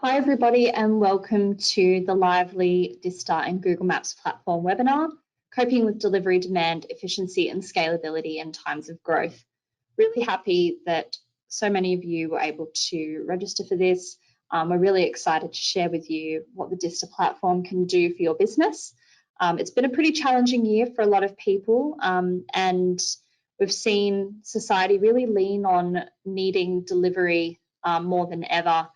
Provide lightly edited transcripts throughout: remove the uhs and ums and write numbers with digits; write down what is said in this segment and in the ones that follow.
Hi everybody and welcome to the Liveli, Dista and Google Maps platform webinar, Coping with Delivery Demand, Efficiency and Scalability in Times of Growth. Really happy that so many of you were able to register for this. We're really excited to share with you what the Dista platform can do for your business. It's been a pretty challenging year for a lot of people and we've seen society really lean on needing delivery more than ever.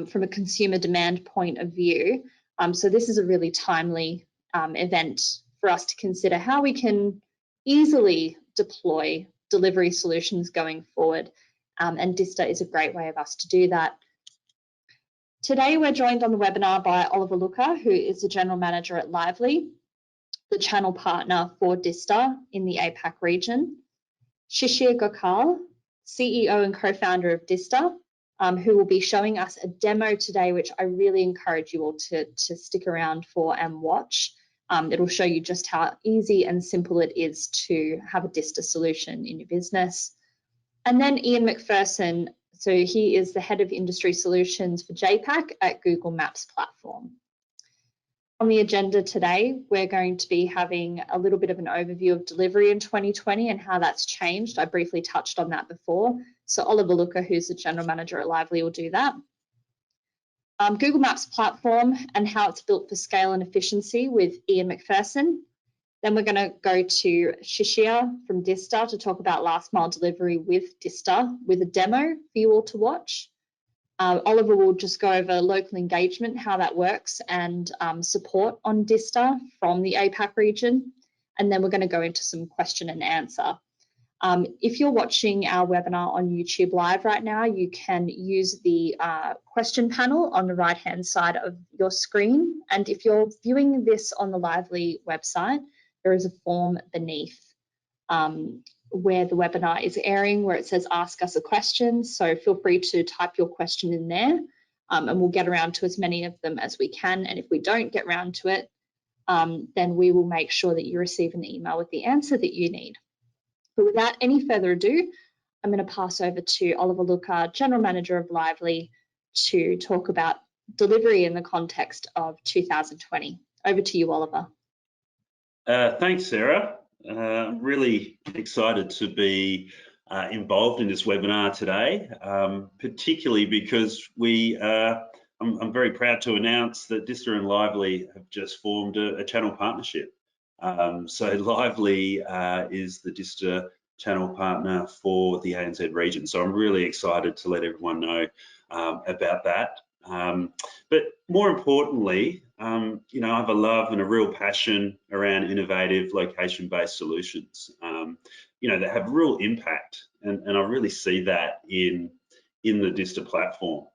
From a consumer demand point of view. So this is a really timely event for us to consider how we can easily deploy delivery solutions going forward. And Dista is a great way of us to do that. Today, we're joined on the webinar by Oliver Looker, who is the General Manager at Liveli, the channel partner for Dista in the APAC region. Shishir Gokal, CEO and co-founder of Dista, who will be showing us a demo today, which I really encourage you all to stick around for and watch. It'll show you just how easy and simple it is to have a Dista solution in your business. And then Ian McPherson, so he is the Head of Industry Solutions for JPAC at Google Maps platform. On the agenda today, we're going to be having a little bit of an overview of delivery in 2020 and how that's changed. I briefly touched on that before. So Oliver Looker, who's the General Manager at Liveli, will do that. Google Maps platform and how it's built for scale and efficiency with Ian McPherson. Then we're going to go to Shishir from Dista to talk about last mile delivery with Dista with a demo for you all to watch. Oliver will just go over local engagement, how that works, and support on Dista from the APAC region. And then we're going to go into some question and answer. If you're watching our webinar on YouTube Live right now, you can use the question panel on the right-hand side of your screen. And if you're viewing this on the Liveli website, there is a form beneath where the webinar is airing, where it says ask us a question. So feel free to type your question in there and we'll get around to as many of them as we can. And if we don't get around to it, then we will make sure that you receive an email with the answer that you need. But without any further ado, I'm going to pass over to Oliver Looker, General Manager of Liveli, to talk about delivery in the context of 2020. Over to you, Oliver. Thanks, Sarah. I'm really excited to be involved in this webinar today, particularly because I'm very proud to announce that Dista and Liveli have just formed a channel partnership. So Liveli is the Dista channel partner for the ANZ region. So I'm really excited to let everyone know about that. But more importantly, you know, I have a love and a real passion around innovative location-based solutions, you know, that have real impact. And I really see that in the Dista platform,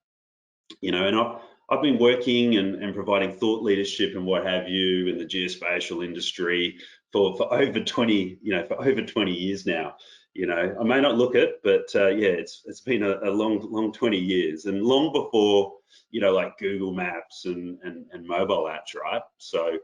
you know, and I've been working and providing thought leadership and what have you in the geospatial industry for over 20 years now. You know, I may not look it, but yeah, it's been a long 20 years, and long before, you know, like Google Maps and mobile apps, right? So,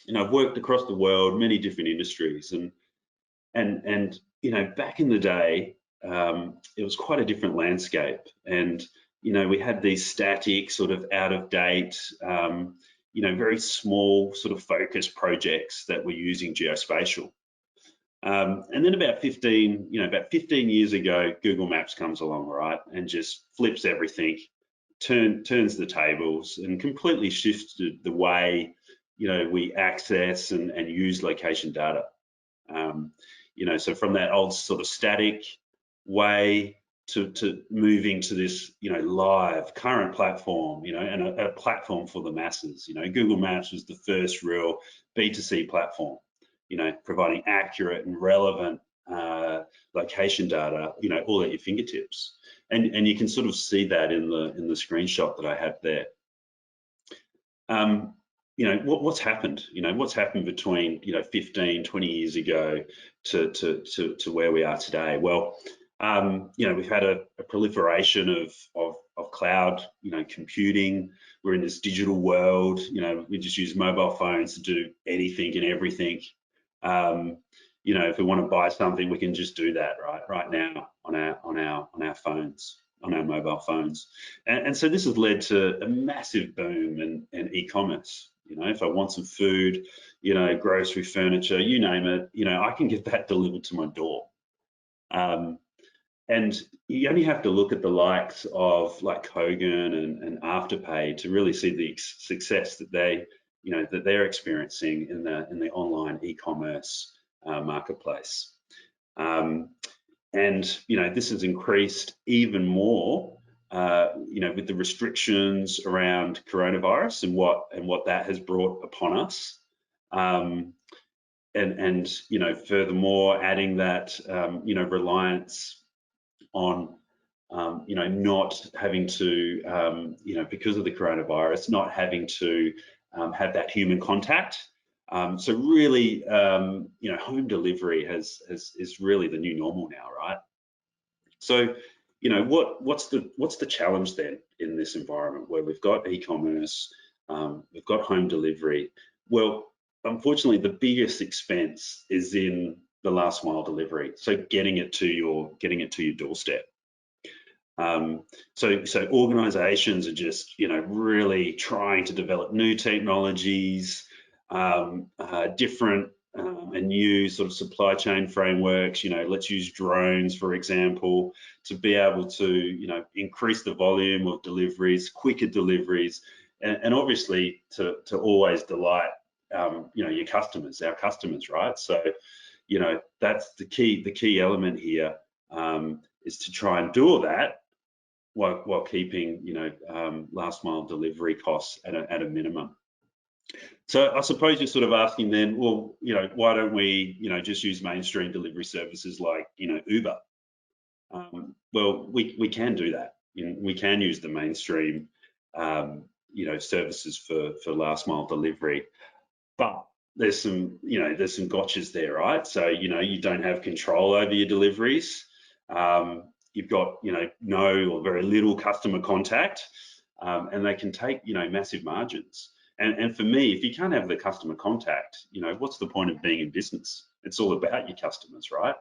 you know, I've worked across the world, many different industries, and you know, back in the day, it was quite a different landscape, and you know, we had these static, sort of out of date, you know, very small sort of focused projects that were using geospatial. And then about 15 years ago, Google Maps comes along, right, and just flips everything, turns the tables, and completely shifted the way, you know, we access and use location data. You know, so from that old sort of static way to moving to this, you know, live current platform, you know, and a platform for the masses. You know, Google Maps was the first real B2C platform, you know, providing accurate and relevant location data, you know, all at your fingertips. And you can sort of see that in the screenshot that I have there. You know, what's happened? You know, what's happened between, you know, 15, 20 years ago to where we are today? Well, you know, we've had a proliferation of cloud, you know, computing. We're in this digital world. You know, we just use mobile phones to do anything and everything. You know, if we want to buy something, we can just do that right now on our phones. our mobile phones. And so this has led to a massive boom in e-commerce. You know, if I want some food, you know, grocery, furniture, you name it, you know, I can get that delivered to my door. And you only have to look at the likes of like Kogan and Afterpay to really see the success that they're experiencing in the online e-commerce marketplace. And you know, this has increased even more, you know, with the restrictions around coronavirus and what that has brought upon us. And you know, furthermore, adding that you know, reliance on you know, not having to you know, because of the coronavirus, not having to have that human contact. So really, you know, home delivery is really the new normal now, right? So, you know, what's the challenge then in this environment where we've got e-commerce, we've got home delivery? Well, unfortunately, the biggest expense is in the last mile delivery. So getting it to your doorstep. So organizations are just, you know, really trying to develop new technologies, different and new sort of supply chain frameworks. You know, let's use drones, for example, to be able to, you know, increase the volume of deliveries, quicker deliveries, and obviously to always delight, you know, our customers, right? So, you know, that's the key element here, is to try and do all that while keeping, you know, last mile delivery costs at a minimum. So I suppose you're sort of asking then, well, you know, why don't we, you know, just use mainstream delivery services like, you know, Uber? Well, we can do that. You know, we can use the mainstream, you know, services for last mile delivery, but there's some gotchas there, right? So, you know, you don't have control over your deliveries. You've got, you know, no or very little customer contact, and they can take, you know, massive margins. And for me, if you can't have the customer contact, you know, what's the point of being in business? It's all about your customers, right?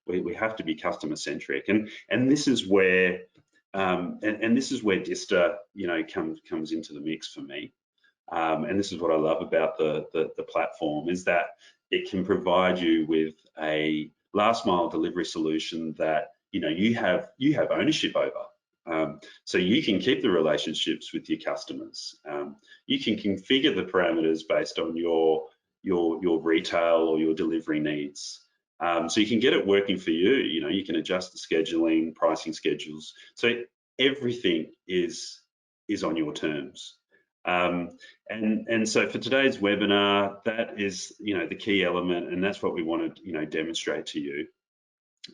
We have to be customer centric, and this is where this is where Dista, you know, comes into the mix for me. And this is what I love about the platform, is that it can provide you with a last mile delivery solution that, you know, you have ownership over. So you can keep the relationships with your customers. You can configure the parameters based on your retail or your delivery needs. So you can get it working for you. You know, you can adjust the scheduling, pricing schedules. So everything is on your terms. And so for today's webinar, that is, you know, the key element, and that's what we want to, you know, demonstrate to you.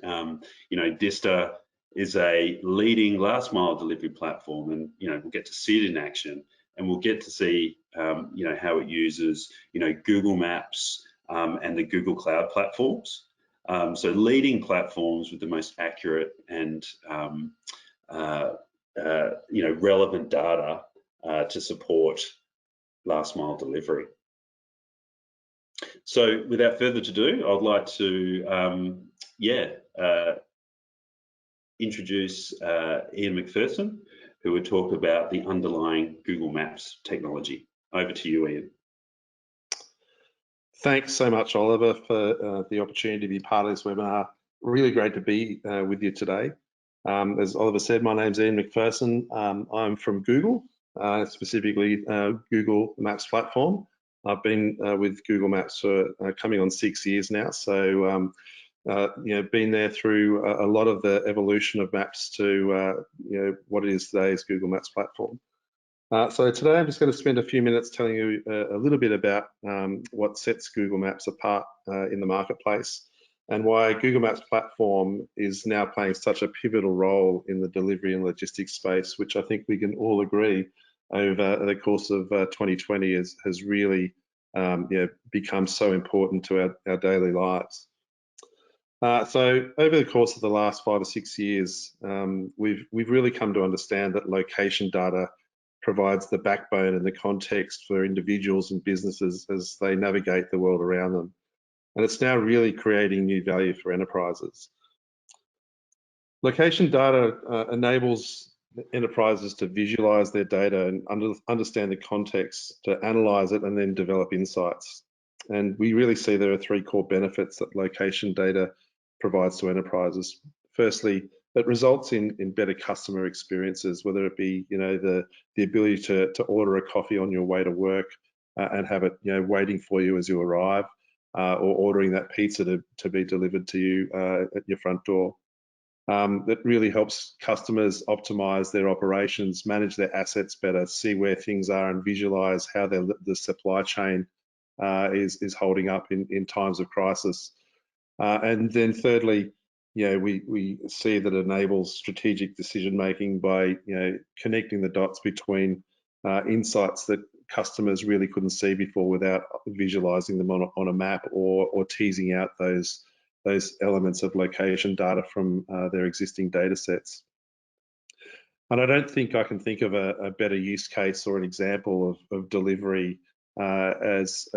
You know, Dista is a leading last mile delivery platform, and, you know, we'll get to see it in action, and we'll get to see, you know, how it uses, you know, Google Maps and the Google Cloud platforms. So leading platforms with the most accurate and, you know, relevant data to support last mile delivery. So without further ado, I'd like to, introduce Ian McPherson, who would talk about the underlying Google Maps technology. Over to you, Ian. Thanks so much, Oliver, for the opportunity to be part of this webinar. Really great to be with you today. As Oliver said, my name's Ian McPherson. I'm from Google, specifically Google Maps platform. I've been with Google Maps for coming on 6 years now, so you know, been there through a lot of the evolution of Maps to you know, what it is today is Google Maps platform. So today I'm just going to spend a few minutes telling you a little bit about what sets Google Maps apart in the marketplace, and why Google Maps platform is now playing such a pivotal role in the delivery and logistics space, which I think we can all agree over the course of 2020 has really you know, become so important to our daily lives. So over the course of the last 5 or 6 years, we've really come to understand that location data provides the backbone and the context for individuals and businesses as they navigate the world around them. And it's now really creating new value for enterprises. Location data enables enterprises to visualize their data and understand the context, to analyze it and then develop insights. And we really see there are three core benefits that location data provides to enterprises. Firstly, it results in better customer experiences, whether it be, you know, the ability to order a coffee on your way to work and have it, you know, waiting for you as you arrive, or ordering that pizza to be delivered to you at your front door. That really helps customers optimize their operations, manage their assets better, see where things are and visualize how the supply chain is holding up in times of crisis. And then thirdly, you know, we see that it enables strategic decision making by, you know, connecting the dots between insights that customers really couldn't see before without visualizing them on a map or teasing out those elements of location data from their existing data sets. And I don't think I can think of a better use case or an example of delivery as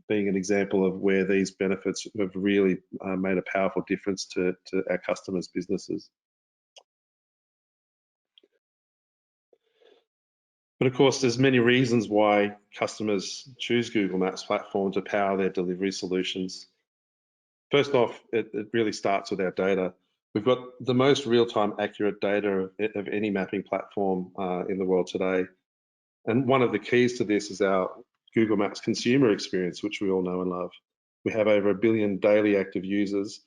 being an example of where these benefits have really made a powerful difference to our customers' businesses. But of course, there's many reasons why customers choose Google Maps platform to power their delivery solutions. First off, it really starts with our data. We've got the most real-time accurate data of any mapping platform in the world today. And one of the keys to this is our Google Maps consumer experience, which we all know and love. We have over 1 billion daily active users,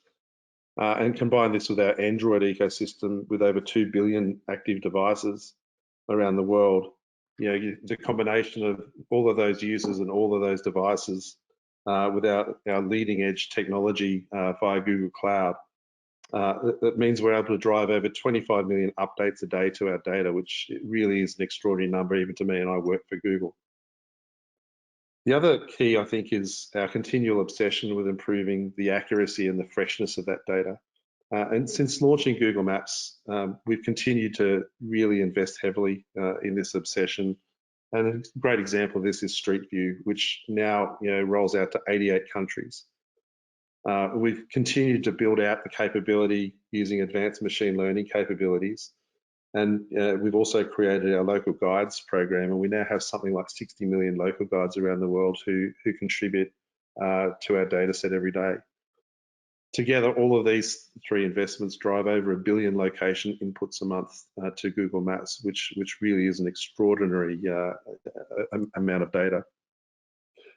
and combine this with our Android ecosystem with over 2 billion active devices around the world. You know, the combination of all of those users and all of those devices with our leading edge technology via Google Cloud, that means we're able to drive over 25 million updates a day to our data, which really is an extraordinary number even to me, and I work for Google. The other key, I think, is our continual obsession with improving the accuracy and the freshness of that data. And since launching Google Maps, we've continued to really invest heavily in this obsession. And a great example of this is Street View, which now, you know, rolls out to 88 countries. We've continued to build out the capability using advanced machine learning capabilities. And we've also created our local guides program, and we now have something like 60 million local guides around the world who contribute to our data set every day. Together, all of these three investments drive over 1 billion location inputs a month to Google Maps, which really is an extraordinary amount of data.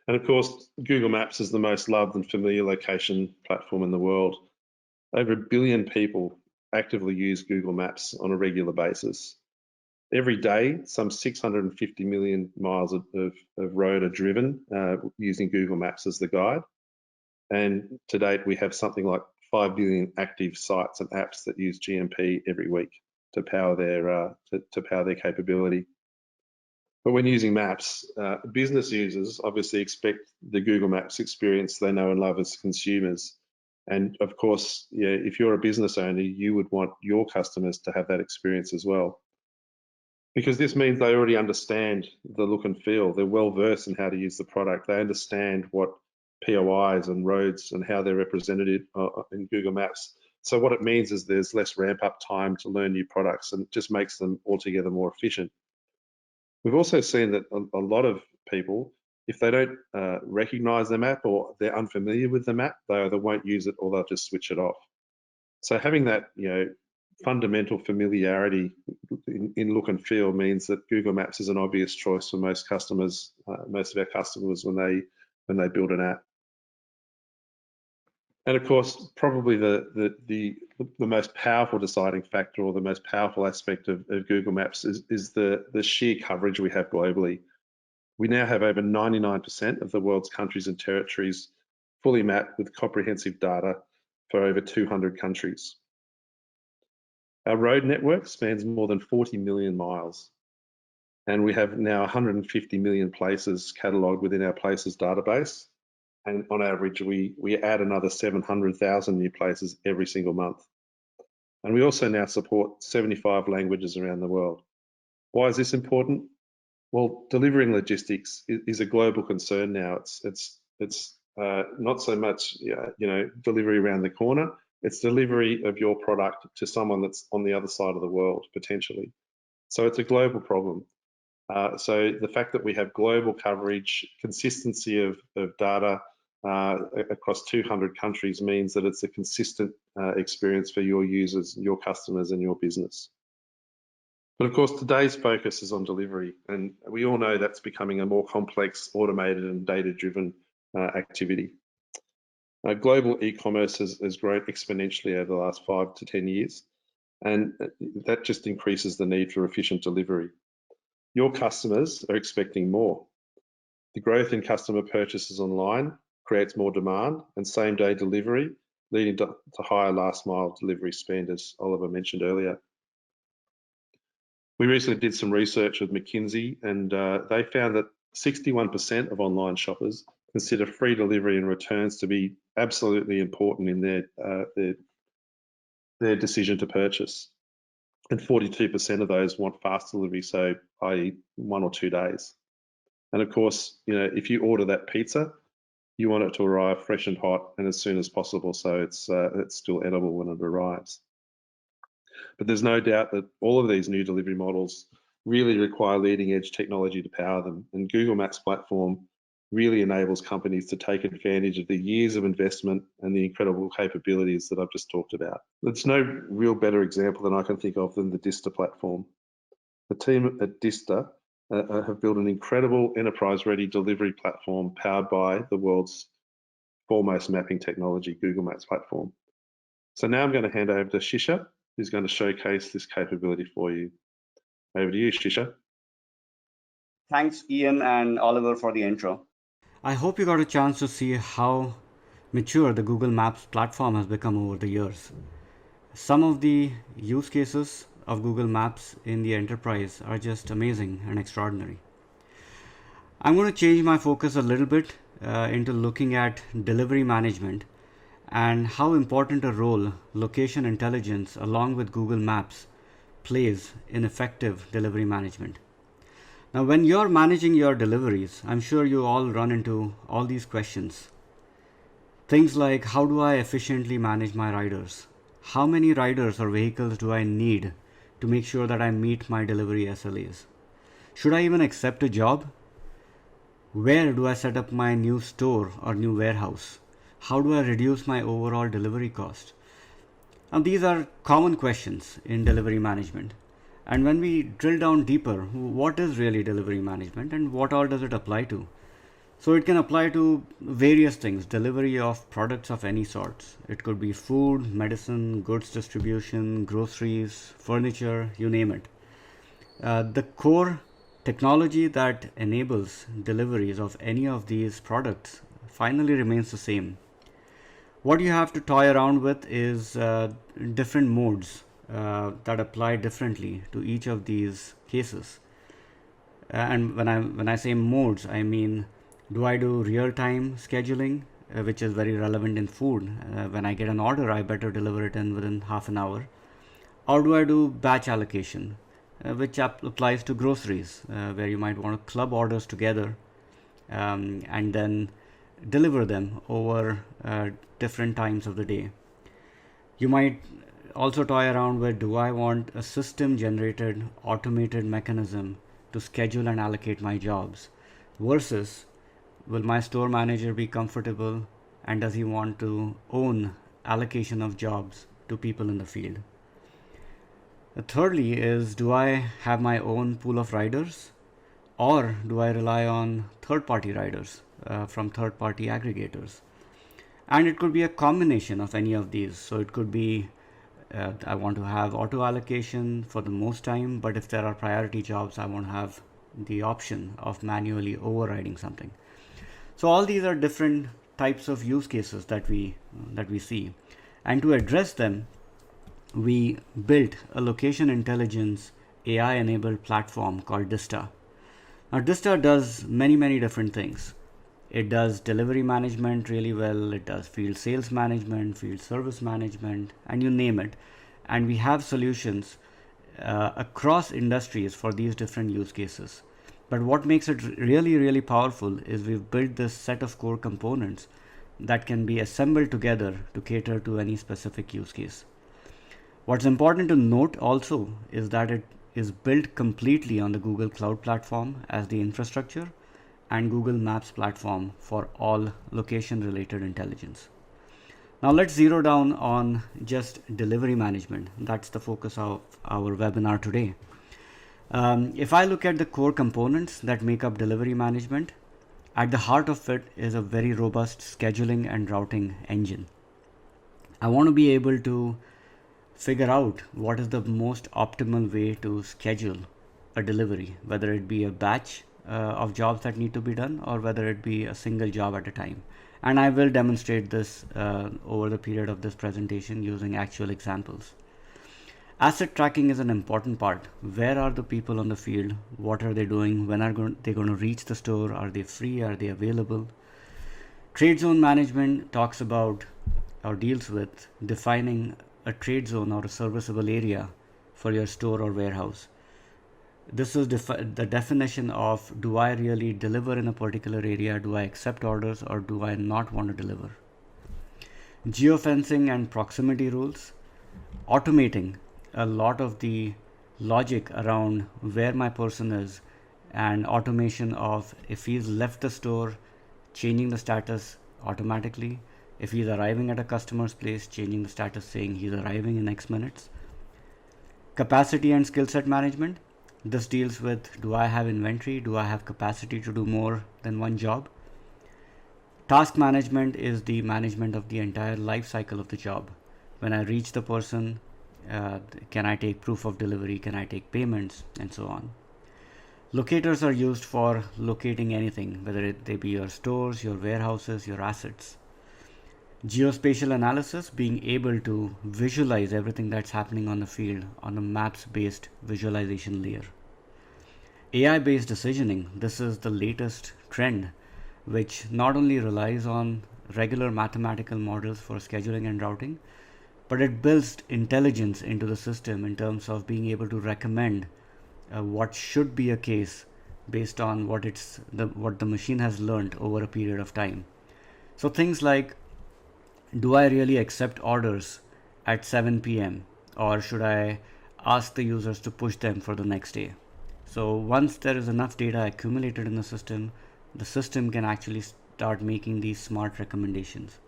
And of course, Google Maps is the most loved and familiar location platform in the world. Over 1 billion people actively use Google Maps on a regular basis. Every day, some 650 million miles of road are driven using Google Maps as the guide. And to date, we have something like 5 billion active sites and apps that use GMP every week to power their capability. But when using Maps, business users obviously expect the Google Maps experience they know and love as consumers. And of course, yeah, if you're a business owner, you would want your customers to have that experience as well. Because this means they already understand the look and feel. They're well versed in how to use the product. They understand what POIs and roads and how they're represented in Google Maps. So what it means is there's less ramp up time to learn new products, and it just makes them altogether more efficient. We've also seen that a lot of people, if they don't recognize the map or they're unfamiliar with the map, they either won't use it or they'll just switch it off. So having that, you know, fundamental familiarity in look and feel means that Google Maps is an obvious choice for most customers, most of our customers when they build an app. And of course, probably the most powerful deciding factor or the most powerful aspect of Google Maps is the sheer coverage we have globally. We now have over 99% of the world's countries and territories fully mapped with comprehensive data for over 200 countries. Our road network spans more than 40 million miles, and we have now 150 million places catalogued within our places database. And on average, we add another 700,000 new places every single month. And we also now support 75 languages around the world. Why is this important? Well, delivering logistics is a global concern now. It's not so much, you know, delivery around the corner, It's delivery of your product to someone that's on the other side of the world, potentially. So it's a global problem. So the fact that we have global coverage, consistency of data across 200 countries means that it's a consistent experience for your users, your customers, and your business. But of course, today's focus is on delivery, and we all know that's becoming a more complex, automated, and data-driven activity. Global e-commerce has grown exponentially over the last 5 to 10 years, and that just increases the need for efficient delivery. Your customers are expecting more. The growth in customer purchases online creates more demand and same-day delivery, leading to higher last-mile delivery spend, as Oliver mentioned earlier. We recently did some research with McKinsey, and they found that 61% of online shoppers consider free delivery and returns to be absolutely important in their decision to purchase. And 42% of those want fast delivery, so i.e. 1 or 2 days. And of course, if you order that pizza, you want it to arrive fresh and hot and as soon as possible, so it's still edible when it arrives. But there's no doubt that all of these new delivery models really require leading edge technology to power them, and Google Maps platform really enables companies to take advantage of the years of investment and the incredible capabilities that I've just talked about. There's no real better example that I can think of than the Dista platform. The team at Dista have built an incredible enterprise-ready delivery platform powered by the world's foremost mapping technology, Google Maps platform. So now I'm going to hand over to Shisha, who's going to showcase this capability for you. Over to you, Shisha. Thanks, Ian and Oliver, for the intro. I hope you got a chance to see how mature the Google Maps platform has become over the years. Some of the use cases of Google Maps in the enterprise are just amazing and extraordinary. I'm going to change my focus a little bit into looking at delivery management and how important a role location intelligence along with Google Maps plays in effective delivery management. Now, when you're managing your deliveries, I'm sure you all run into all these questions. Things like, how do I efficiently manage my riders? How many riders or vehicles do I need to make sure that I meet my delivery SLAs? Should I even accept a job? Where do I set up my new store or new warehouse? How do I reduce my overall delivery cost? Now, these are common questions in delivery management. And when we drill down deeper, what is really delivery management and what all does it apply to? So it can apply to various things, delivery of products of any sorts. It could be food, medicine, goods distribution, groceries, furniture, you name it. The core technology that enables deliveries of any of these products finally remains the same. What you have to toy around with is different modes that apply differently to each of these cases. And when I say modes, I mean, do I do real-time scheduling, which is very relevant in food? When I get an order, I better deliver it within half an hour. Or do I do batch allocation, which applies to groceries, where you might want to club orders together and then deliver them over different times of the day. You might also toy around with, do I want a system generated automated mechanism to schedule and allocate my jobs versus will my store manager be comfortable and does he want to own allocation of jobs to people in the field? Thirdly is, do I have my own pool of riders or do I rely on third-party riders from third-party aggregators? And it could be a combination of any of these. So it could be I want to have auto allocation for the most time, but if there are priority jobs, I want to have the option of manually overriding something. So all these are different types of use cases that we see, and to address them, we built a location intelligence AI-enabled platform called Dista. Now, Dista does many different things. It does delivery management really well. It does field sales management, field service management, and you name it. And we have solutions across industries for these different use cases. But what makes it really powerful is we've built this set of core components that can be assembled together to cater to any specific use case. What's important to note also is that it is built completely on the Google Cloud Platform as the infrastructure and Google Maps platform for all location related intelligence. Now let's zero down on just delivery management. That's the focus of our webinar today. If I look at the core components that make up delivery management, at the heart of it is a very robust scheduling and routing engine. I want to be able to figure out what is the most optimal way to schedule a delivery, whether it be a batch of jobs that need to be done or whether it be a single job at a time. And I will demonstrate this over the period of this presentation using actual examples. Asset tracking is an important part. Where are the people on the field? What are they doing? When are they going to reach the store? Are they free? Are they available? Trade zone management talks about or deals with defining a trade zone or a serviceable area for your store or warehouse. This is the definition of, do I really deliver in a particular area? Do I accept orders or do I not want to deliver? Geofencing and proximity rules. Automating a lot of the logic around where my person is, and automation of if he's left the store, changing the status automatically. If he's arriving at a customer's place, changing the status saying he's arriving in X minutes. Capacity and skill set management. This deals with, do I have inventory? Do I have capacity to do more than one job? Task management is the management of the entire life cycle of the job. When I reach the person, can I take proof of delivery? Can I take payments? And so on. Locators are used for locating anything, whether they be your stores, your warehouses, your assets. Geospatial analysis, being able to visualize everything that's happening on the field on a maps-based visualization layer. AI-based decisioning, this is the latest trend, which not only relies on regular mathematical models for scheduling and routing, but it builds intelligence into the system in terms of being able to recommend what should be a case based on what the machine has learned over a period of time. So things like, do I really accept orders at 7 p.m. or should I ask the users to push them for the next day? So once there is enough data accumulated in the system can actually start making these smart recommendations.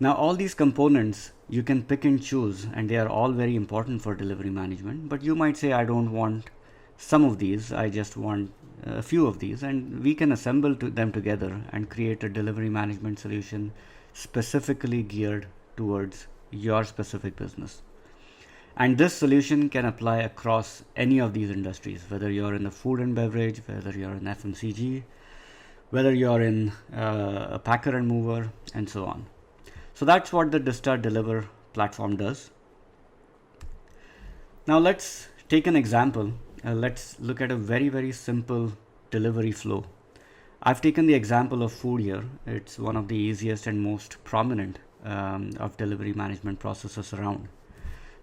Now all these components you can pick and choose, and they are all very important for delivery management, but you might say, I don't want some of these, I just want a few of these, and we can assemble them together and create a delivery management solution specifically geared towards your specific business. And this solution can apply across any of these industries, whether you're in the food and beverage, whether you're in FMCG, whether you're in a packer and mover, and so on. So that's what the Dista Deliver platform does. Now let's take an example. Let's look at a very, very simple delivery flow. I've taken the example of food here. It's one of the easiest and most prominent of delivery management processes around.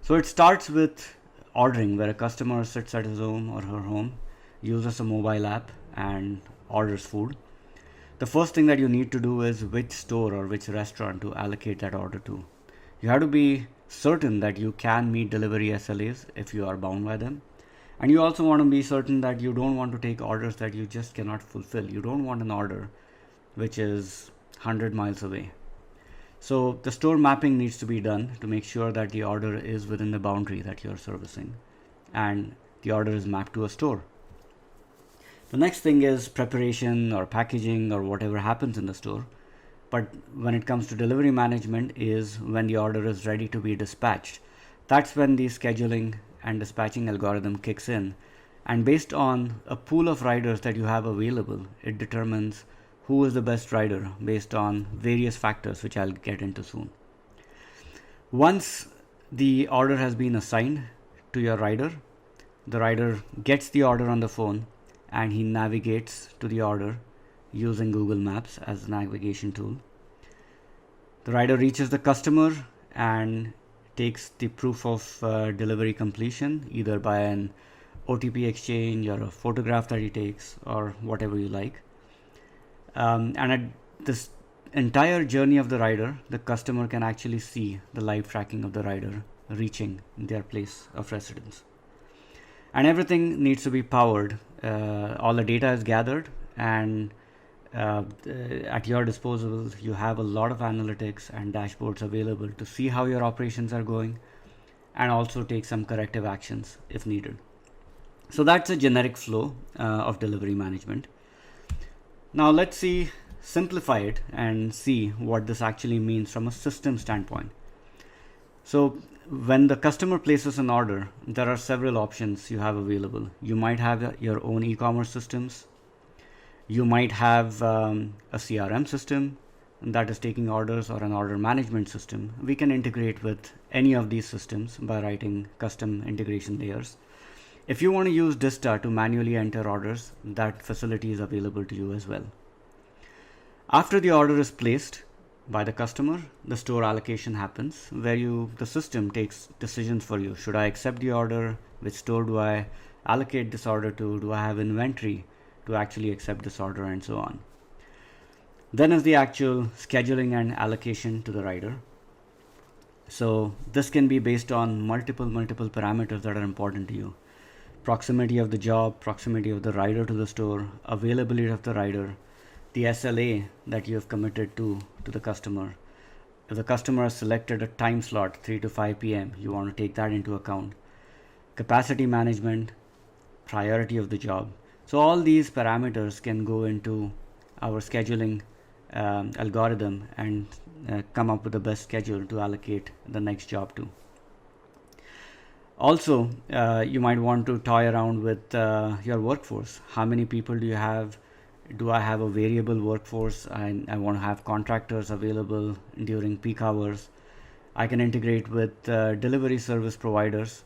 So it starts with ordering, where a customer sits at his home or her home, uses a mobile app and orders food. The first thing that you need to do is which store or which restaurant to allocate that order to. You have to be certain that you can meet delivery SLAs if you are bound by them. And you also want to be certain that you don't want to take orders that you just cannot fulfill. You don't want an order which is 100 miles away. So the store mapping needs to be done to make sure that the order is within the boundary that you're servicing and the order is mapped to a store. The next thing is preparation or packaging or whatever happens in the store. But when it comes to delivery management is when the order is ready to be dispatched. That's when the scheduling and dispatching algorithm kicks in. And based on a pool of riders that you have available, it determines who is the best rider based on various factors, which I'll get into soon. Once the order has been assigned to your rider, the rider gets the order on the phone and he navigates to the order using Google Maps as a navigation tool. The rider reaches the customer and takes the proof of delivery completion, either by an OTP exchange or a photograph that he takes or whatever you like. And entire journey of the rider, the customer can actually see the live tracking of the rider reaching their place of residence. And everything needs to be powered. All the data is gathered, and at your disposal, you have a lot of analytics and dashboards available to see how your operations are going and also take some corrective actions if needed. So that's a generic flow of delivery management. Now let's simplify it and see what this actually means from a system standpoint. So when the customer places an order, there are several options you have available. You might have your own e-commerce systems. You might have a CRM system that is taking orders, or an order management system. We can integrate with any of these systems by writing custom integration layers. If you want to use Dista to manually enter orders, that facility is available to you as well. After the order is placed by the customer, the store allocation happens, where the system takes decisions for you. Should I accept the order? Which store do I allocate this order to? Do I have inventory to actually accept this order, and so on? Then is the actual scheduling and allocation to the rider. So this can be based on multiple parameters that are important to you. Proximity of the job, proximity of the rider to the store, availability of the rider, the SLA that you have committed to the customer. If the customer has selected a time slot, 3 to 5 p.m., you want to take that into account. Capacity management, priority of the job. So all these parameters can go into our scheduling algorithm and come up with the best schedule to allocate the next job to. Also, you might want to toy around with your workforce. How many people do you have? Do I have a variable workforce? I want to have contractors available during peak hours. I can integrate with delivery service providers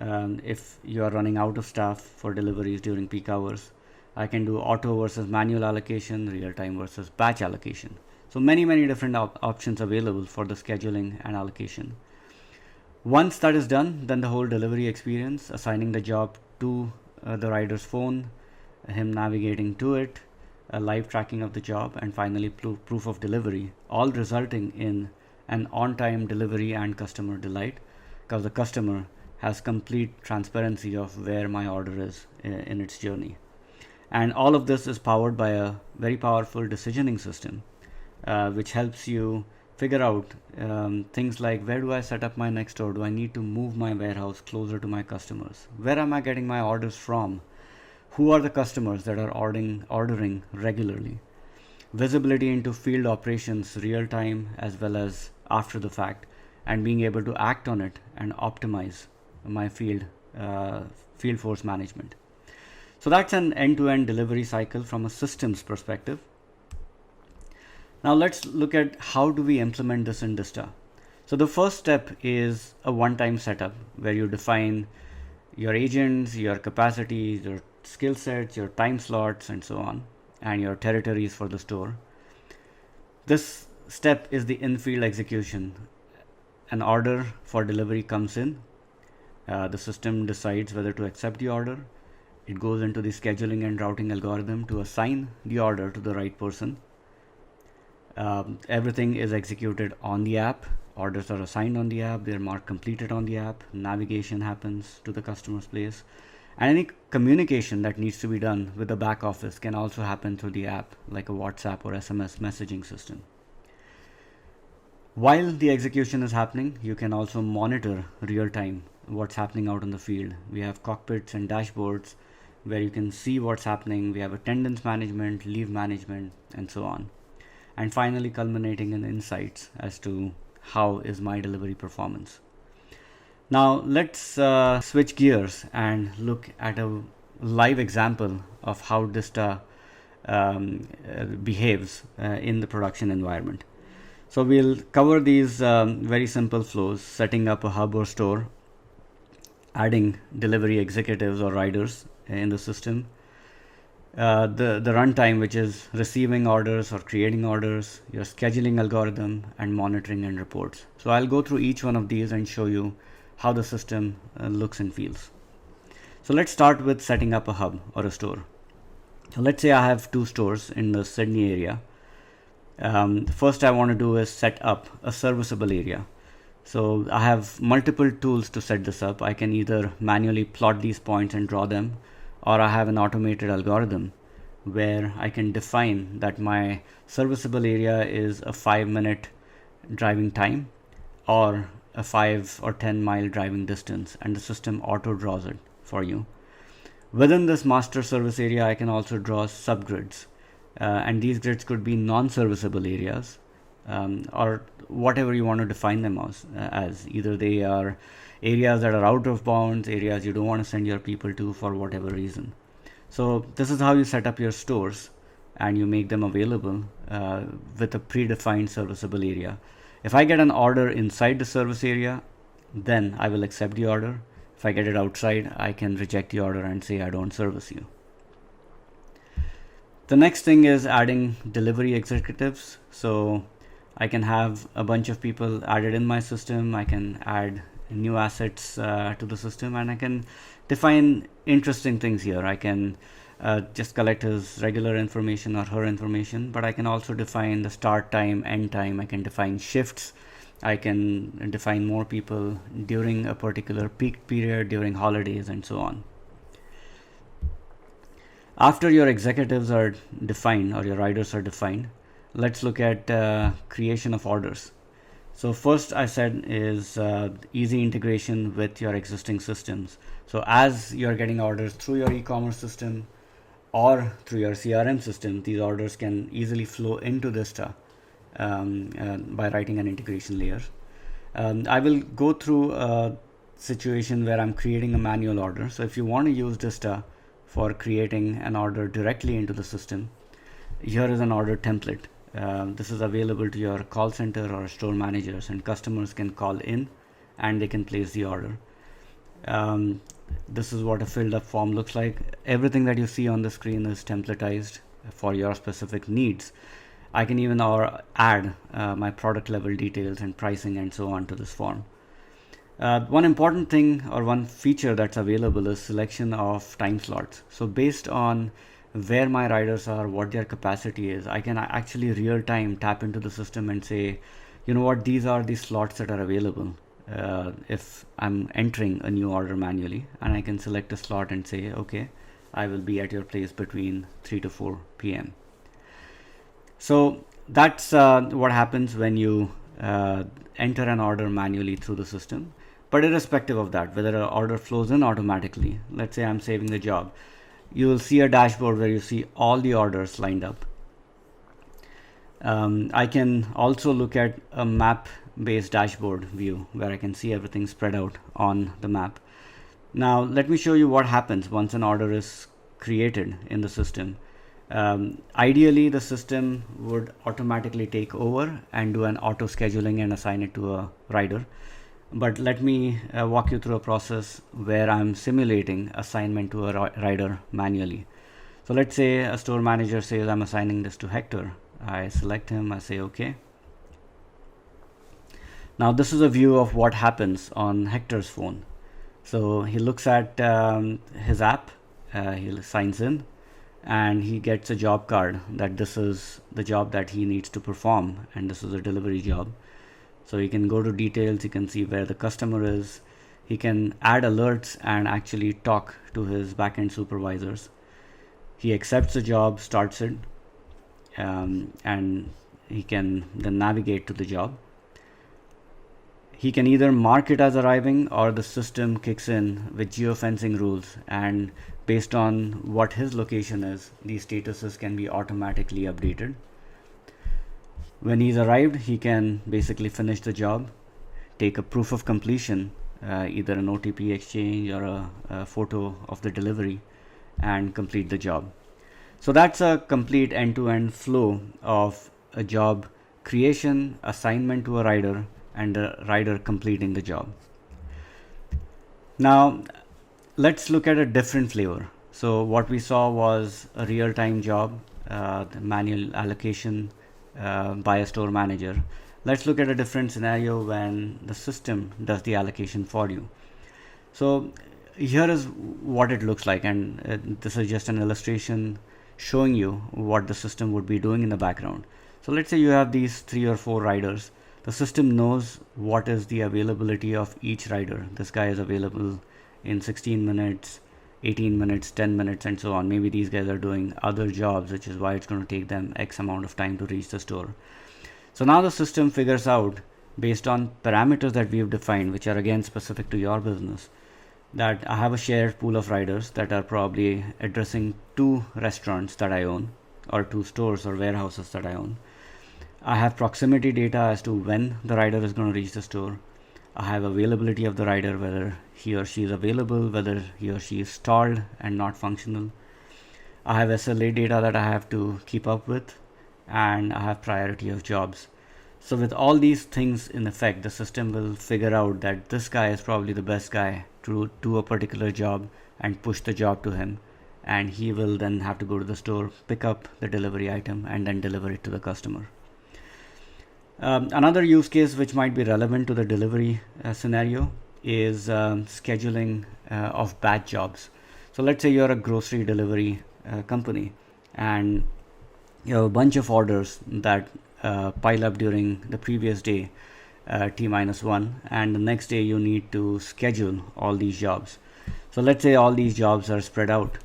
if you are running out of staff for deliveries during peak hours. I can do auto versus manual allocation, real time versus batch allocation. So many different options available for the scheduling and allocation. Once that is done, then the whole delivery experience, assigning the job to the rider's phone, him navigating to it, live tracking of the job, and finally proof of delivery, all resulting in an on-time delivery and customer delight, because the customer has complete transparency of where my order is in its journey. And all of this is powered by a very powerful decisioning system, which helps you figure out things like, where do I set up my next store? Do I need to move my warehouse closer to my customers? Where am I getting my orders from? Who are the customers that are ordering regularly? Visibility into field operations, real time as well as after the fact, and being able to act on it and optimize my field force management. So that's an end-to-end delivery cycle from a systems perspective. Now let's look at how do we implement this in Dista. So the first step is a one-time setup where you define your agents, your capacities, your skill sets, your time slots, and so on, and your territories for the store. This step is the in-field execution. An order for delivery comes in. The system decides whether to accept the order. It goes into the scheduling and routing algorithm to assign the order to the right person. Everything is executed on the app. Orders are assigned on the app. They're marked completed on the app. Navigation happens to the customer's place. And any communication that needs to be done with the back office can also happen through the app, like a WhatsApp or SMS messaging system. While the execution is happening, you can also monitor real time what's happening out in the field. We have cockpits and dashboards where you can see what's happening. We have attendance management, leave management, and so on. And finally culminating in insights as to how is my delivery performance. Now let's switch gears and look at a live example of how Dista behaves in the production environment. So we'll cover these very simple flows: setting up a hub or store, adding delivery executives or riders in the system, the runtime, which is receiving orders or creating orders, your scheduling algorithm, and monitoring and reports. So I'll go through each one of these and show you how the system looks and feels. So let's start with setting up a hub or a store. So let's say I have 2 stores in the Sydney area. First I want to do is set up a serviceable area. So I have multiple tools to set this up. I can either manually plot these points and draw them, or I have an automated algorithm where I can define that my serviceable area is a 5-minute driving time or a 5 or 10 mile driving distance, and the system auto draws it for you. Within this master service area, I can also draw subgrids, and these grids could be non-serviceable areas, or whatever you want to define them as. Either they are areas that are out of bounds, areas you don't want to send your people to for whatever reason. So this is how you set up your stores, and you make them available with a predefined serviceable area. If I get an order inside the service area, then I will accept the order. If I get it outside, I can reject the order and say I don't service you. The next thing is adding delivery executives. So I can have a bunch of people added in my system. I can add new assets to the system, and I can define interesting things here. I can just collect his regular information or her information, but I can also define the start time, end time. I can define shifts. I can define more people during a particular peak period, during holidays, and so on. After your executives are defined or your riders are defined, let's look at creation of orders. So first I said is easy integration with your existing systems. So as you're getting orders through your e-commerce system or through your CRM system, these orders can easily flow into Dista by writing an integration layer. I will go through a situation where I'm creating a manual order. So if you want to use Dista for creating an order directly into the system, here is an order template. This is available to your call center or store managers, and customers can call in and they can place the order. This is what a filled up form looks like. Everything that you see on the screen is templatized for your specific needs. I can even add my product level details and pricing and so on to this form. One important thing or one feature that's available is selection of time slots. So based on where my riders are, what their capacity is, I can actually real time tap into the system and say, you know what, these are the slots that are available if I'm entering a new order manually, and I can select a slot and say, okay, I will be at your place between 3 to 4 p.m. So that's what happens when you enter an order manually through the system. But irrespective of that, whether an order flows in automatically, let's say I'm saving the job, you will see a dashboard where you see all the orders lined up. I can also look at a map based dashboard view where I can see everything spread out on the map. Now let me show you what happens once an order is created in the system. Ideally the system would automatically take over and do an auto scheduling and assign it to a rider. But let me walk you through a process where I'm simulating assignment to a rider manually. So let's say a store manager says I'm assigning this to Hector. I select him, I say okay. Now this is a view of what happens on Hector's phone. So he looks at his app, he signs in, and he gets a job card that this is the job that he needs to perform, and this is a delivery job. So he can go to details, he can see where the customer is, he can add alerts and actually talk to his backend supervisors. He accepts the job, starts it, and he can then navigate to the job. He can either mark it as arriving, or the system kicks in with geofencing rules, and based on what his location is, these statuses can be automatically updated. When he's arrived, he can basically finish the job, take a proof of completion, either an OTP exchange or a photo of the delivery, and complete the job. So that's a complete end-to-end flow of a job creation, assignment to a rider, and a rider completing the job. Now let's look at a different flavor. So what we saw was a real-time job, the manual allocation by a store manager. Let's look at a different scenario when the system does the allocation for you. So here is what it looks like, and this is just an illustration showing you what the system would be doing in the background. So let's say you have these 3 or 4 riders. The system knows what is the availability of each rider. This guy is available in 16 minutes, 18 minutes, 10 minutes, and so on. Maybe these guys are doing other jobs, which is why it's going to take them X amount of time to reach the store. So now the system figures out, based on parameters that we've defined, which are again specific to your business, that I have a shared pool of riders that are probably addressing 2 restaurants that I own, or 2 stores or warehouses that I own. I have proximity data as to when the rider is going to reach the store. I have availability of the rider, whether he or she is available, whether he or she is stalled and not functional. I have SLA data that I have to keep up with, and I have priority of jobs. So with all these things in effect, the system will figure out that this guy is probably the best guy to do a particular job and push the job to him. And he will then have to go to the store, pick up the delivery item, and then deliver it to the customer. Another use case which might be relevant to the delivery scenario is scheduling of batch jobs. So let's say you're a grocery delivery company, and you have a bunch of orders that pile up during the previous day, T-1, and the next day you need to schedule all these jobs. So let's say all these jobs are spread out,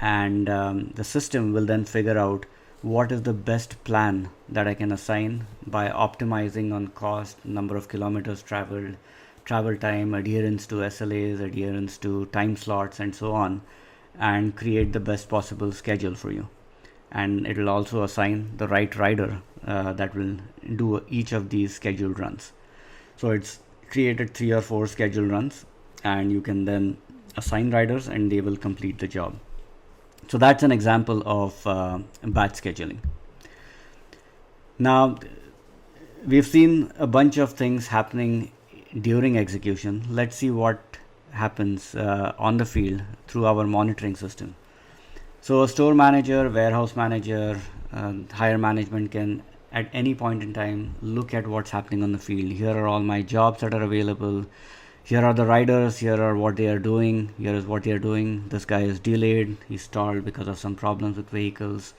and the system will then figure out what is the best plan that I can assign by optimizing on cost, number of kilometers traveled, travel time, adherence to SLAs, adherence to time slots, and so on, and create the best possible schedule for you. And it will also assign the right rider that will do each of these scheduled runs. So it's created 3 or 4 scheduled runs, and you can then assign riders and they will complete the job. So that's an example of batch scheduling. Now, we've seen a bunch of things happening during execution. Let's see what happens on the field through our monitoring system. So a store manager, warehouse manager, higher management can at any point in time look at what's happening on the field. Here are all my jobs that are available. Here are the riders, here are what they are doing, here is what they are doing. This guy is delayed, he's stalled because of some problems with vehicles.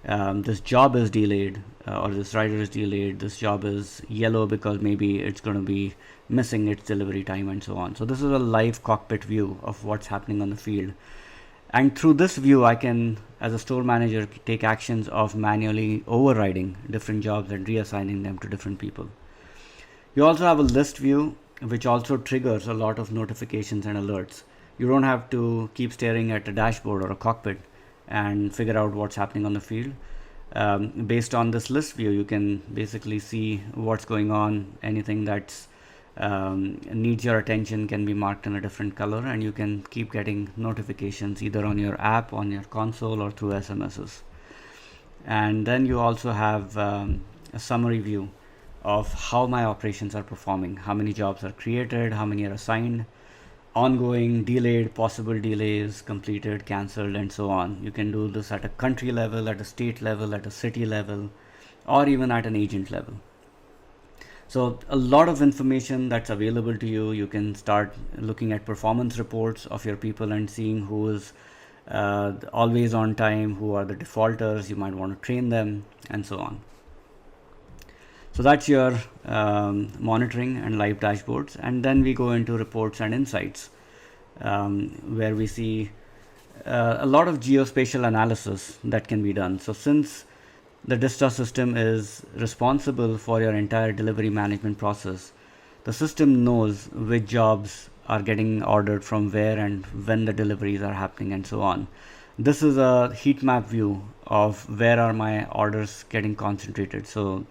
This job is delayed, or this rider is delayed. This job is yellow because maybe it's going to be missing its delivery time, and so on. So this is a live cockpit view of what's happening on the field. And through this view, I can, as a store manager, take actions of manually overriding different jobs and reassigning them to different people. You also have a list view, which also triggers a lot of notifications and alerts. You don't have to keep staring at a dashboard or a cockpit and figure out what's happening on the field. Based on this list view, you can basically see what's going on. Anything that's needs your attention can be marked in a different color, and you can keep getting notifications either on your app, on your console, or through SMSs. And then you also have a summary view of how my operations are performing, how many jobs are created, how many are assigned, ongoing, delayed, possible delays, completed, cancelled, and so on. You can do this at a country level, at a state level, at a city level, or even at an agent level. So a lot of information that's available to you. You can start looking at performance reports of your people and seeing who is always on time, who are the defaulters, you might want to train them, and so on. So that's your monitoring and live dashboards. And then we go into reports and insights, where we see a lot of geospatial analysis that can be done. So since the Dista system is responsible for your entire delivery management process, the system knows which jobs are getting ordered from where and when the deliveries are happening, and so on. This is a heat map view of where are my orders getting concentrated. So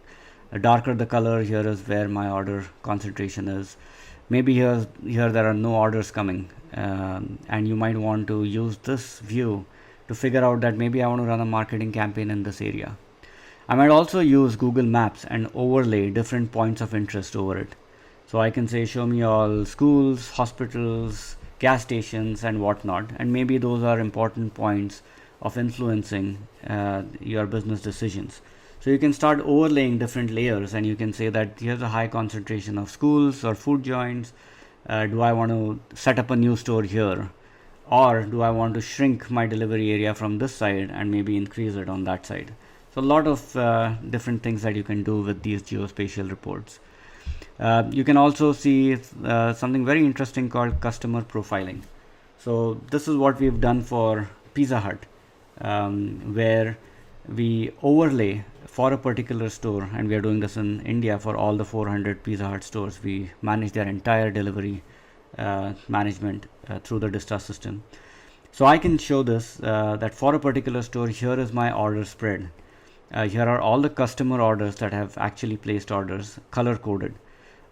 the darker the color, here is where my order concentration is. Maybe here there are no orders coming, and you might want to use this view to figure out that maybe I want to run a marketing campaign in this area. I might also use Google Maps and overlay different points of interest over it. So I can say, show me all schools, hospitals, gas stations, and whatnot. And maybe those are important points of influencing your business decisions. So you can start overlaying different layers, and you can say that here's a high concentration of schools or food joints. Do I want to set up a new store here? Or do I want to shrink my delivery area from this side and maybe increase it on that side? So a lot of different things that you can do with these geospatial reports. You can also see something very interesting called customer profiling. So this is what we've done for Pizza Hut, where we overlay for a particular store, and we are doing this in India for all the 400 Pizza Hut stores. We manage their entire delivery management through the Dista system. So I can show this that for a particular store, here is my order spread. Here are all the customer orders that have actually placed orders, color coded.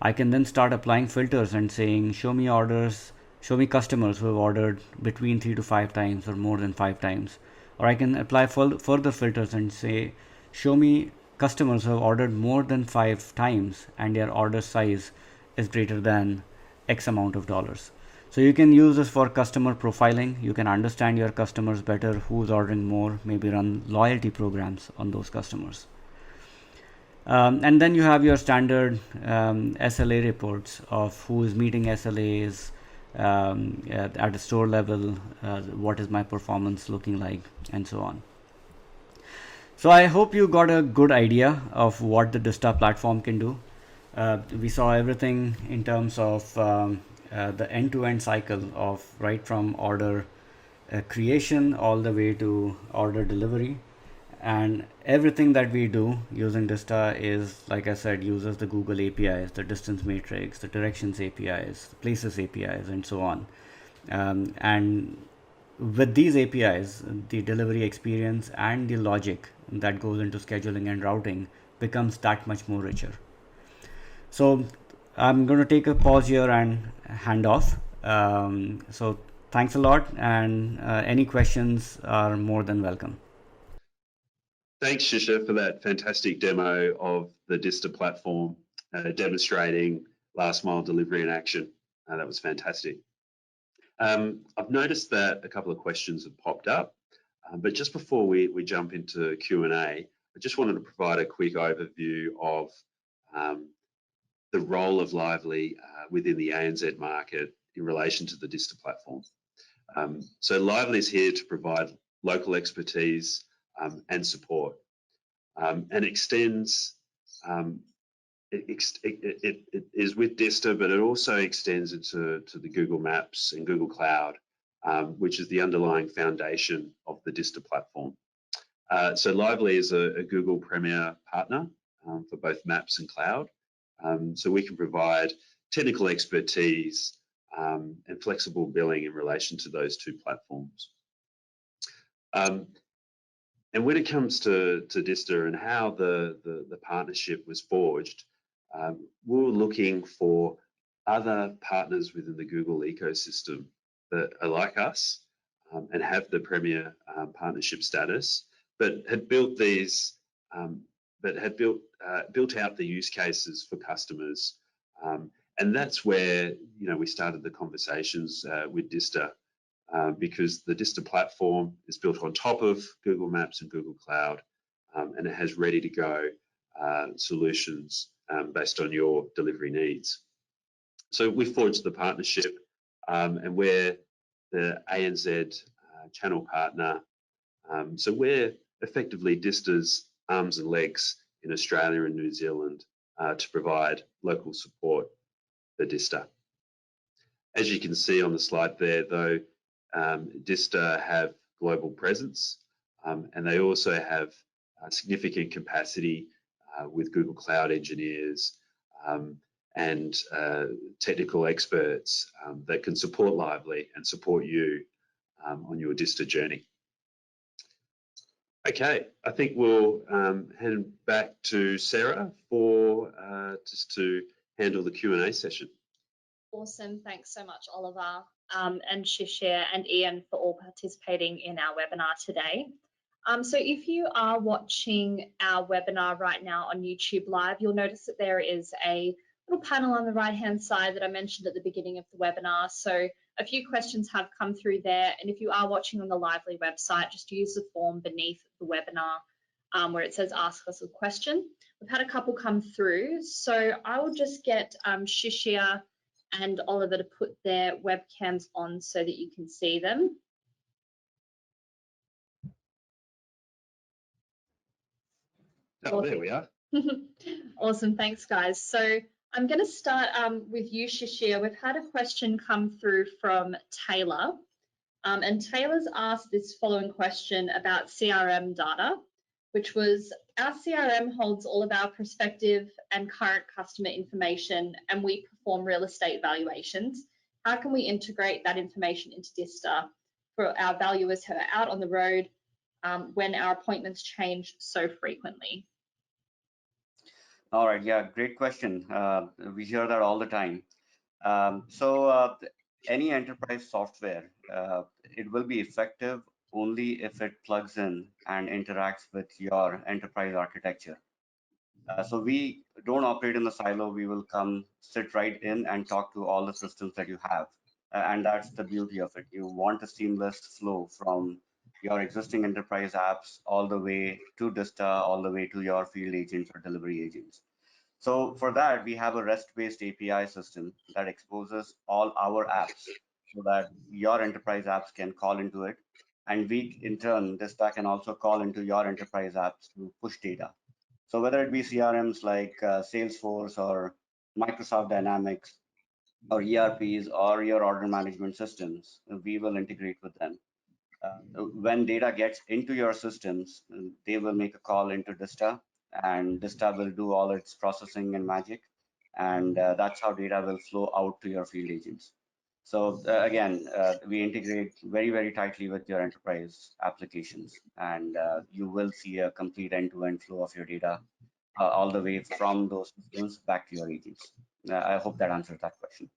I can then start applying filters and saying, show me orders, show me customers who have ordered between 3 to 5 times or more than 5 times. Or I can apply further filters and say, show me customers who have ordered more than 5 times and their order size is greater than X amount of dollars. So you can use this for customer profiling. You can understand your customers better, who's ordering more, maybe run loyalty programs on those customers. And then you have your standard SLA reports of who is meeting SLAs at a store level, what is my performance looking like, and so on. So I hope you got a good idea of what the Dista platform can do. We saw everything in terms of the end-to-end cycle of right from order creation all the way to order delivery. And everything that we do using Dista is, like I said, uses the Google APIs, the distance matrix, the directions APIs, the places APIs, and so on. And with these APIs, the delivery experience and the logic that goes into scheduling and routing becomes that much more richer. So I'm going to take a pause here and hand off. So thanks a lot, and any questions are more than welcome. Thanks, Shisha, for that fantastic demo of the Dista platform, demonstrating last mile delivery in action. That was fantastic. I've noticed that a couple of questions have popped up, but just before we jump into Q&A, I just wanted to provide a quick overview of the role of Liveli within the ANZ market in relation to the Dista platform. So Liveli is here to provide local expertise and support, and extends. It is with Dista, but it also extends into the Google Maps and Google Cloud, which is the underlying foundation of the Dista platform. So Liveli is a Google Premier partner for both Maps and Cloud. So we can provide technical expertise and flexible billing in relation to those two platforms. And when it comes to Dista and how the partnership was forged, we were looking for other partners within the Google ecosystem that are like us and have the Premier partnership status, but had built these, built out the use cases for customers, and that's where we started the conversations with Dista. Because the Dista platform is built on top of Google Maps and Google Cloud, and it has ready to go solutions based on your delivery needs. So we forged the partnership, and we're the ANZ channel partner. So we're effectively Dista's arms and legs in Australia and New Zealand to provide local support for Dista. As you can see on the slide there, though, Dista have global presence, and they also have significant capacity with Google Cloud engineers and technical experts that can support Liveli and support you on your Dista journey. Okay, I think we'll hand back to Sarah for just to handle the Q&A session. Awesome. Thanks so much, Oliver, and Shishir and Ian for all participating in our webinar today. So if you are watching our webinar right now on YouTube Live, you'll notice that there is a little panel on the right-hand side that I mentioned at the beginning of the webinar. So a few questions have come through there. And if you are watching on the Liveli website, just use the form beneath the webinar where it says ask us a question. We've had a couple come through. So I will just get Shishir and Oliver to put their webcams on so that you can see them. Oh, there we are. Awesome, thanks guys. So I'm going to start with you, Shishir. We've had a question come through from Taylor. And Taylor's asked this following question about CRM data, which was, our CRM holds all of our prospective and current customer information, and we perform real estate valuations. How can we integrate that information into Dista for our valuers who are out on the road when our appointments change so frequently? All right, yeah, great question. We hear that all the time. Any enterprise software, it will be effective only if it plugs in and interacts with your enterprise architecture. So we don't operate in a silo. We will come sit right in and talk to all the systems that you have. And that's the beauty of it. You want a seamless flow from your existing enterprise apps all the way to Dista, all the way to your field agents or delivery agents. So for that, we have a REST-based API system that exposes all our apps so that your enterprise apps can call into it. And we, in turn, Dista can also call into your enterprise apps to push data. So whether it be CRMs like Salesforce or Microsoft Dynamics or ERPs or your order management systems, we will integrate with them. When data gets into your systems, they will make a call into Dista, and Dista will do all its processing and magic, and that's how data will flow out to your field agents. So again, we integrate very, very tightly with your enterprise applications, and you will see a complete end-to-end flow of your data all the way from those systems back to your agents. I hope that answers that question.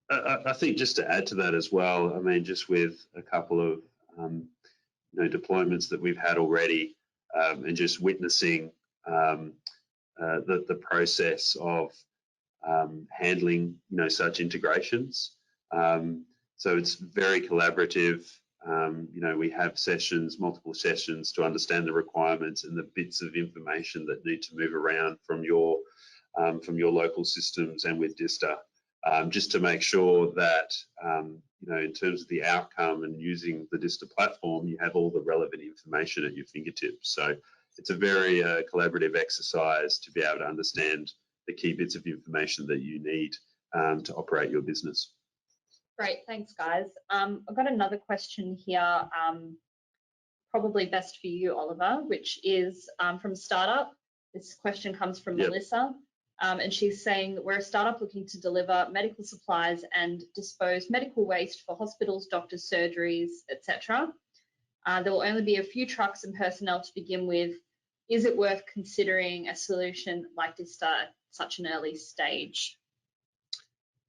I think just to add to that as well, I mean, just with a couple of deployments that we've had already, and just witnessing the process of handling such integrations. So it's very collaborative. We have sessions, multiple sessions to understand the requirements and the bits of information that need to move around from your local systems and with Dista. Just to make sure that, in terms of the outcome and using the Dista platform, you have all the relevant information at your fingertips. So it's a very collaborative exercise to be able to understand the key bits of information that you need to operate your business. Great, thanks guys. I've got another question here, probably best for you, Oliver, which is from Startup. This question comes from Melissa. And she's saying, we're a startup looking to deliver medical supplies and dispose medical waste for hospitals, doctors, surgeries, etc. There will only be a few trucks and personnel to begin with. Is it worth considering a solution like Dista at such an early stage?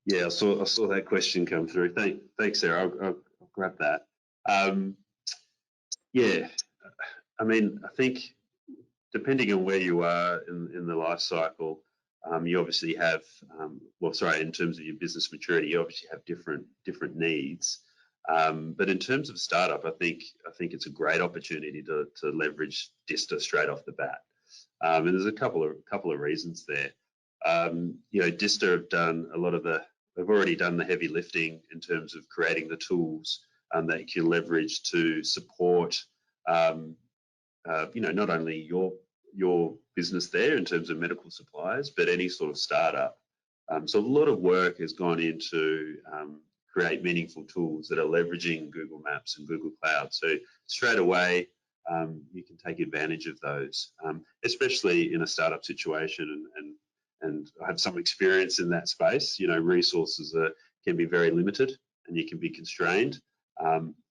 Yeah, I saw that question come through. Thanks, Sarah. I'll grab that. Yeah, I mean, I think depending on where you are in the life cycle, you obviously have, in terms of your business maturity, you obviously have different needs. But in terms of startup, I think it's a great opportunity to leverage Dista straight off the bat. And there's a couple of reasons there. Dista have done they've already done the heavy lifting in terms of creating the tools that you can leverage to support, not only your business there in terms of medical supplies, but any sort of startup. So a lot of work has gone into create meaningful tools that are leveraging Google Maps and Google Cloud. So straight away, you can take advantage of those, especially in a startup situation. And I have some experience in that space. Resources can be very limited and you can be constrained.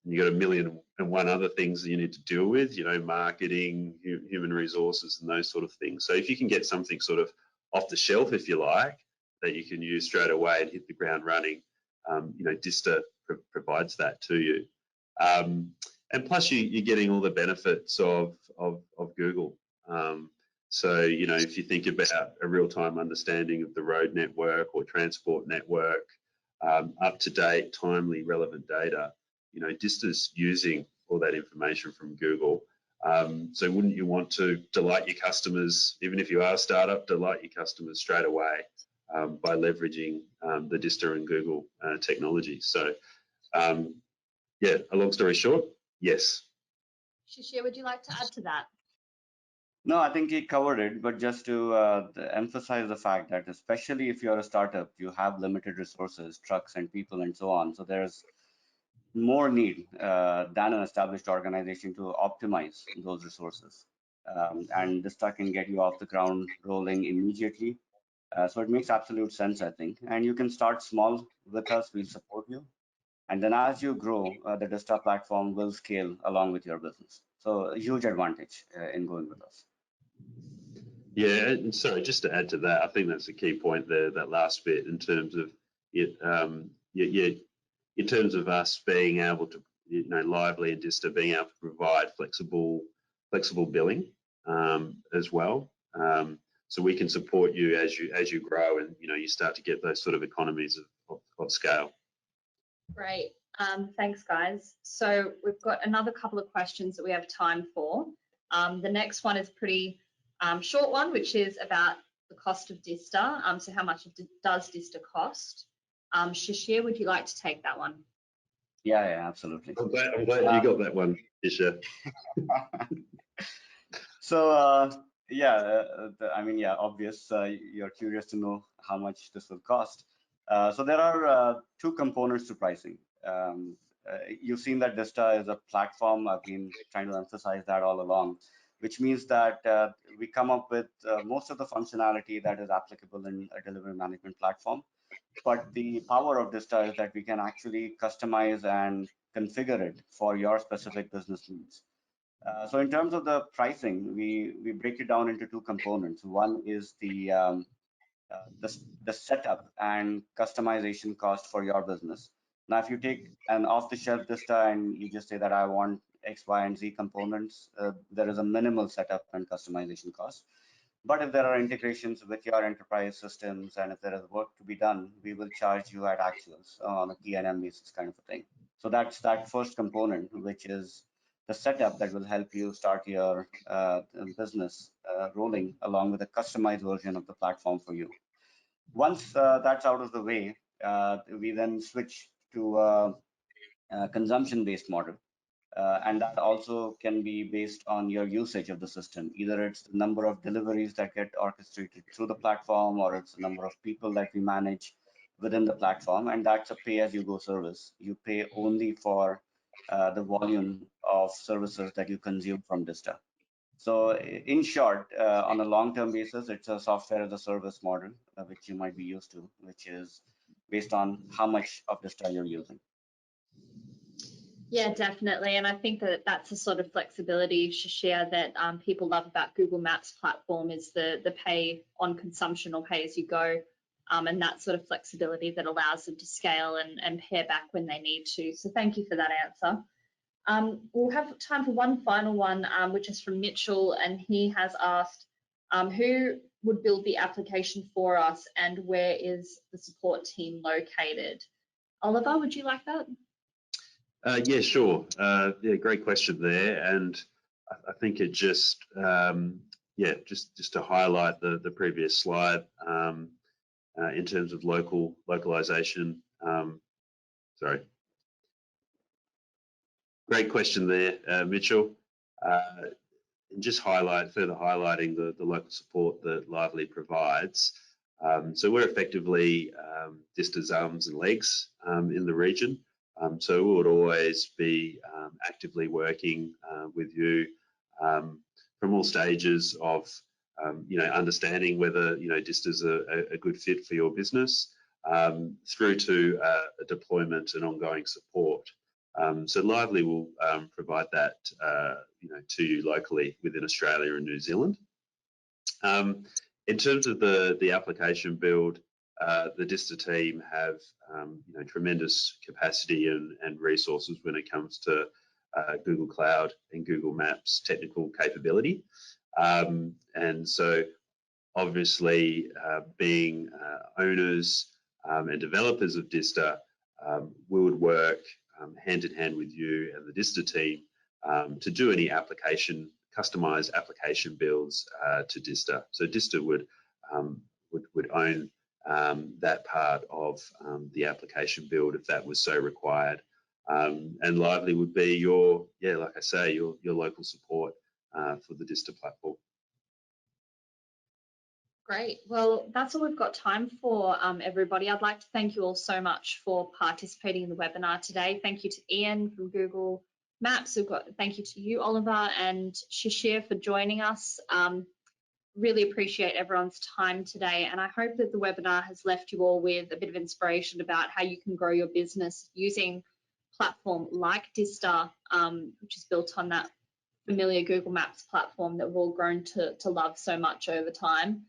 You've got 1,000,001 other things that you need to deal with, marketing, human resources and those sort of things. So if you can get something sort of off the shelf, if you like, that you can use straight away and hit the ground running, Dista provides that to you. And plus you're getting all the benefits of Google. So, if you think about a real-time understanding of the road network or transport network, up-to-date, timely, relevant data, Dista's using all that information from Google. So wouldn't you want to delight your customers, even if you are a startup, delight your customers straight away by leveraging the Dista and Google technology. So yeah, a long story short, yes. Shishir, would you like to add to that? No, I think he covered it, but just to emphasize the fact that especially if you're a startup, you have limited resources, trucks and people and so on. So there's more need than an established organization to optimize those resources. And Dista can get you off the ground rolling immediately. So it makes absolute sense, I think. And you can start small with us, we'll support you. And then as you grow, the Dista platform will scale along with your business. So a huge advantage in going with us. Yeah, and sorry, just to add to that, I think that's a key point there, that last bit in terms of it, in terms of us being able to, Liveli and Dista being able to provide flexible billing as well. So we can support you as you grow and you start to get those sort of economies of scale. Great. Thanks, guys. So we've got another couple of questions that we have time for. The next one is pretty short one, which is about the cost of Dista. So how much does Dista cost? Shishir, would you like to take that one? Yeah, absolutely. I'm glad you got that one, Isha. So I mean, yeah, obvious. You're curious to know how much this will cost. So there are two components to pricing. You've seen that Dista is a platform. I've been trying to emphasize that all along, which means that we come up with most of the functionality that is applicable in a delivery management platform. But the power of Dista is that we can actually customize and configure it for your specific business needs. So in terms of the pricing, we break it down into two components. One is the setup and customization cost for your business. Now, if you take an off-the-shelf Dista and you just say that I want X, Y, and Z components, there is a minimal setup and customization cost. But if there are integrations with your enterprise systems and if there is work to be done, we will charge you at actuals on a T&M basis kind of a thing. So that's that first component, which is the setup that will help you start your business rolling along with a customized version of the platform for you. Once that's out of the way, we then switch to a consumption-based model. And that also can be based on your usage of the system. Either it's the number of deliveries that get orchestrated through the platform, or it's the number of people that we manage within the platform. And that's a pay-as-you-go service. You pay only for the volume of services that you consume from Dista. So in short, on a long-term basis, it's a software as a service model, which you might be used to, which is based on how much of Dista you're using. Yeah, definitely. And I think that that's the sort of flexibility, Shishir, that people love about Google Maps platform is the pay on consumption or pay as you go. And that sort of flexibility that allows them to scale and pare back when they need to. So thank you for that answer. We'll have time for one final one, which is from Mitchell, and he has asked, who would build the application for us and where is the support team located? Oliver, would you like that? Yeah, sure. Yeah, great question there, and I think it just just to highlight the previous slide in terms of localization. Sorry, great question there, Mitchell. And just further highlighting the local support that Liveli provides. So we're effectively Dista's arms and legs in the region. So we would always be actively working with you from all stages of understanding whether Dista's a good fit for your business through to a deployment and ongoing support. So Liveli will provide that to you locally within Australia and New Zealand. In terms of the application build, the Dista team have tremendous capacity and resources when it comes to Google Cloud and Google Maps technical capability. And so obviously being owners and developers of Dista, we would work hand in hand with you and the Dista team to do any customized application builds to Dista. So Dista would own that part of the application build if that was so required. And Liveli would be your, like I say, your local support for the Dista platform. Great. Well, that's all we've got time for, everybody. I'd like to thank you all so much for participating in the webinar today. Thank you to Ian from Google Maps. Thank you to you, Oliver, and Shishir for joining us. Really appreciate everyone's time today, and I hope that the webinar has left you all with a bit of inspiration about how you can grow your business using a platform like Dista, which is built on that familiar Google Maps platform that we've all grown to love so much over time.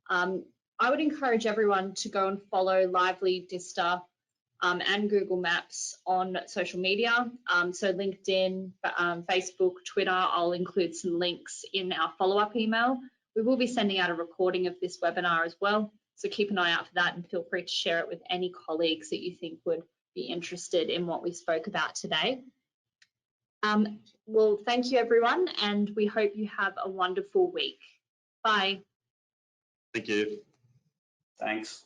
I would encourage everyone to go and follow Liveli, Dista, and Google Maps on social media. So LinkedIn, Facebook, Twitter, I'll include some links in our follow-up email. We will be sending out a recording of this webinar as well. So keep an eye out for that and feel free to share it with any colleagues that you think would be interested in what we spoke about today. Well, thank you everyone, and we hope you have a wonderful week. Bye. Thank you. Thanks.